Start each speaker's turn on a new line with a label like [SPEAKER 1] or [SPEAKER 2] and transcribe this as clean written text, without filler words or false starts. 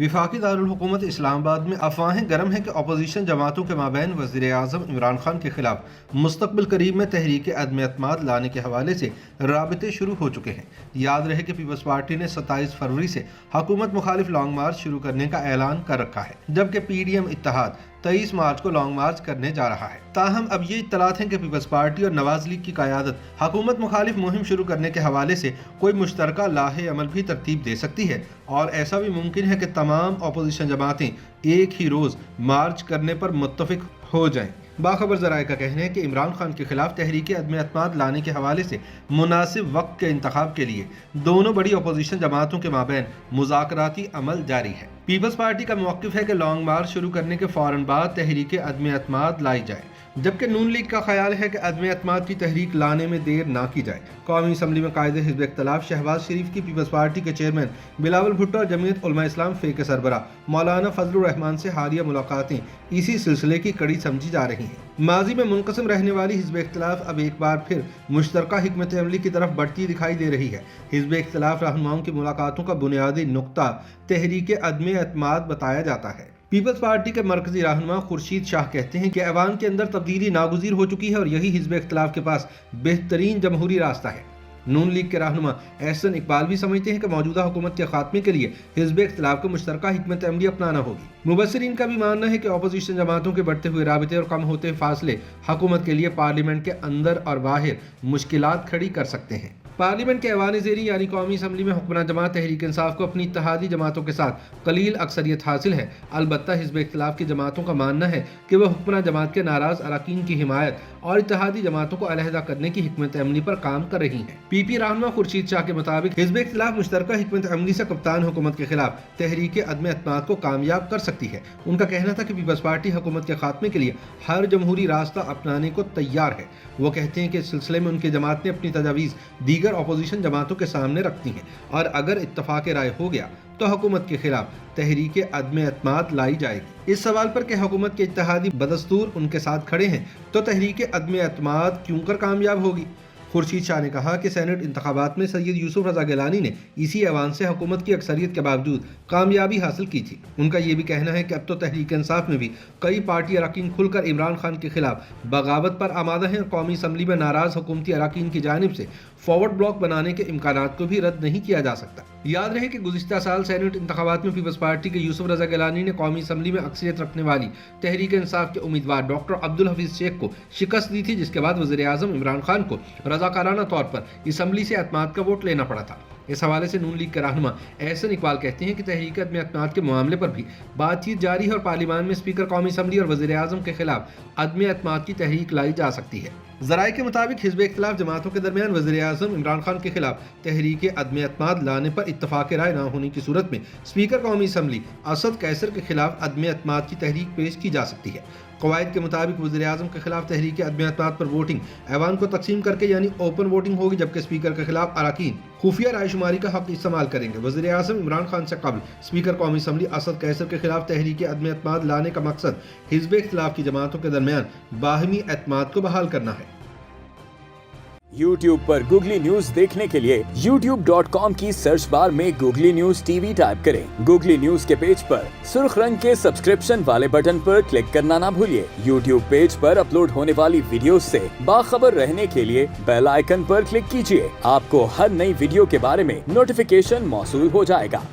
[SPEAKER 1] वफाकी दारुल-हुकूमत इस्लामाबाद में अफवाहें गर्म हैं कि अपोजिशन जमातों के माबैन वज़ीर आज़म इमरान खान के खिलाफ मुस्तक़बिल करीब में तहरीक अदम-ए-एतमाद लाने के हवाले से राबते शुरू हो चुके हैं। याद रहे कि पीपल्स पार्टी ने 27 फरवरी से हुकूमत मुखालिफ लॉन्ग मार्च शुरू करने का ऐलान कर रखा है, जबकि PDM इत्तेहाद 23 मार्च को लॉन्ग मार्च करने जा रहा है। ताहम अब ये इत्तलात हैं कि पीपल्स पार्टी और नवाज लीग की क़यादत हुकूमत मुखालिफ मुहिम शुरू करने के हवाले से कोई मुश्तरका लाहे अमल भी तरतीब दे सकती है, और ऐसा भी मुमकिन है कि तमाम अपोजिशन जमातें एक ही रोज़ मार्च करने पर मुत्तफिक हो जाएं। बाखबर ज़राए का कहना है कि इमरान खान के खिलाफ तहरीक अदम-ए-एतमाद लाने के हवाले से मुनासिब वक्त के इंतखाब के लिए दोनों बड़ी अपोजिशन जमातों के माबैन मुज़ाकराती अमल जारी है। पीपल्स पार्टी का मौक़िफ़ है कि लॉन्ग मार्च शुरू करने के फ़ौरन बाद तहरीक अदम-ए-एतमाद लाई जाए, जबकि नून लीग का ख्याल है कि अदम-ए-एतमाद की तहरीक लाने में देर ना की जाए। कौमी असम्बली में कायदे हिज़्ब इख्तिलाफ शहबाज शरीफ की पीपल्स पार्टी के चेयरमैन बिलावल भुट्टो और जमीयत उलमा इस्लाम फ़े के सरबरा मौलाना फजलुर रहमान से हालिया मुलाकातें इसी सिलसिले की कड़ी समझी जा रही हैं। माजी में मुनक़सिम रहने वाली हिज़्ब इख्तिलाफ अब एक बार फिर मुश्तरका हिकमत अमली की तरफ बढ़ती दिखाई दे रही है। हिज़्ब इख्तिलाफ रहनुमाओं की मुलाकातों का बुनियादी नुक्ता तहरीक अदम-ए-एतमाद बताया जाता है। पीपल्स पार्टी के मरकजी रहनुमा खुर्शीद शाह कहते हैं कि ऐवान के अंदर तब्दीली नागुज़ीर हो चुकी है और यही हिज़्ब इख्तिलाफ के पास बेहतरीन जमहूरी रास्ता है। नून लीग के रहनुमा एहसन इकबाल भी समझते हैं कि मौजूदा हुकूमत के खात्मे के लिए हिज़्ब इख्तिलाफ को मुश्तरका हिकमत अमली अपनाना होगी। मुबस्सिरीन का भी मानना है कि अपोजिशन जमातों के बढ़ते हुए राबते और कम होते फासले हुकूमत के लिए पार्लियामेंट के अंदर और बाहर मुश्किलात खड़ी कर सकते हैं। पार्लियामेंट के ऐवान ज़ेरी यानी कौमी असम्बली में हुक्मरान जमात तहरीक इंसाफ को अपनी इत्तेहादी जमातों के साथ कलील अक्सरियत हासिल है। अलबत्ता हिज़्ब इख्तिलाफ की जमातों का मानना है कि वह हुक्मरान जमात के नाराज़ अरकान की हिमायत और इत्तेहादी जमातों को अलहदा करने की हिकमत अमली पर काम कर रही हैं। PP रहनुमा खुर्शीद शाह के मुताबिक हिज़्ब इख्तिलाफ मुश्तरका हिकमत अमली से कप्तान हुकूमत के खिलाफ तहरीक अदम-ए-एतमाद को कामयाब कर सकती है। उनका कहना था कि पीपल्स पार्टी हुकूमत के खात्मे के लिए हर जमहूरी रास्ता अपनाने को तैयार है। वो कहते हैं कि इस सिलसिले में उनकी जमात ने अपनी तजावीज़ दीगर अपोजिशन जमातों के सामने रखती हैं, और अगर इत्तफाक राय हो गया तो हुकूमत के खिलाफ तहरीक अदम-ए-एतमाद लाई जाएगी। इस सवाल पर कि हुकूमत के इत्तेहादी बदस्तूर उनके साथ खड़े हैं तो तहरीक अदम-ए-एतमाद क्यों कर कामयाब होगी, खुर्शीद शाह ने कहा कि सेनेट इंतखाबात में सैयद यूसुफ रज़ा गिलानी ने इसी ऐवान से हुकूमत की अक्सरियत के बावजूद कामयाबी हासिल की थी। उनका ये भी कहना है कि अब तो तहरीक इंसाफ में भी कई पार्टी अरकान खुलकर इमरान खान के खिलाफ बगावत पर आमादा हैं और कौमी असम्बली में नाराज़ हुकूमती अरकान की जानिब से फॉरवर्ड ब्लॉक बनाने के इम्कानात को भी रद्द नहीं किया जा सकता। याद रहे कि गुज़िश्ता साल सेनेट इंतखाबात में पीपल्स पार्टी के यूसुफ रज़ा गिलानी ने कौमी असम्बली में अक्सरियत रखने वाली तहरीक इंसाफ के उम्मीदवार डॉक्टर अब्दुल हफीज़ शेख को शिकस्त दी थी, जिसके बाद वज़ीर आज़म इमरान खान को रज़ाकाराना तौर पर असम्बली से एतमाद का वोट लेना पड़ा था। इस हवाले से नून लीग के रहनुमा एहसन इकबाल कहते हैं कि तहरीक अदम-ए-एतमाद के मामले पर भी बातचीत जारी है और पार्लियामान में स्पीकर कौमी असम्बली और वज़ीर आज़म के खिलाफ अदम-ए-एतमाद की तहरीक लाई जा सकती है। ज़राए के मुताबिक हिज़्ब इख्तिलाफ जमातों के दरमियान वज़ीर आज़म इमरान खान के खिलाफ तहरीक अदम-ए-एतमाद लाने पर इत्तफाक राय न होने की सूरत में स्पीकर कौमी असम्बली असद कैसर के खिलाफ अदम-ए-एतमाद की तहरीक पेश की जा सकती है। क़वायद के मुताबिक वज़ीर आज़म के खिलाफ तहरीक अदम-ए-एतमाद पर वोटिंग ऐवान को तकसीम करके यानी ओपन वोटिंग होगी, जबकि स्पीकर के खिलाफ अरकान खुफिया रायशुमारी का हक इस्तेमाल करेंगे। वज़ीर आज़म इमरान खान से कबल स्पीकर कौमी असम्बली असद कैसर के खिलाफ तहरीक अदम-ए-एतमाद लाने का मकसद हिज़्ब इख्तिलाफ की जमातों के दरमियान बाहमी एतमाद को बहाल करना है।
[SPEAKER 2] YouTube पर गूगली न्यूज देखने के लिए youtube.com की सर्च बार में गूगली न्यूज TV टाइप करें। गूगली न्यूज के पेज पर सुर्ख रंग के सब्सक्रिप्शन वाले बटन पर क्लिक करना ना भूलिए। YouTube पेज पर अपलोड होने वाली वीडियोस से बाखबर रहने के लिए बेल आइकन पर क्लिक कीजिए। आपको हर नई वीडियो के बारे में नोटिफिकेशन मौसूल हो जाएगा।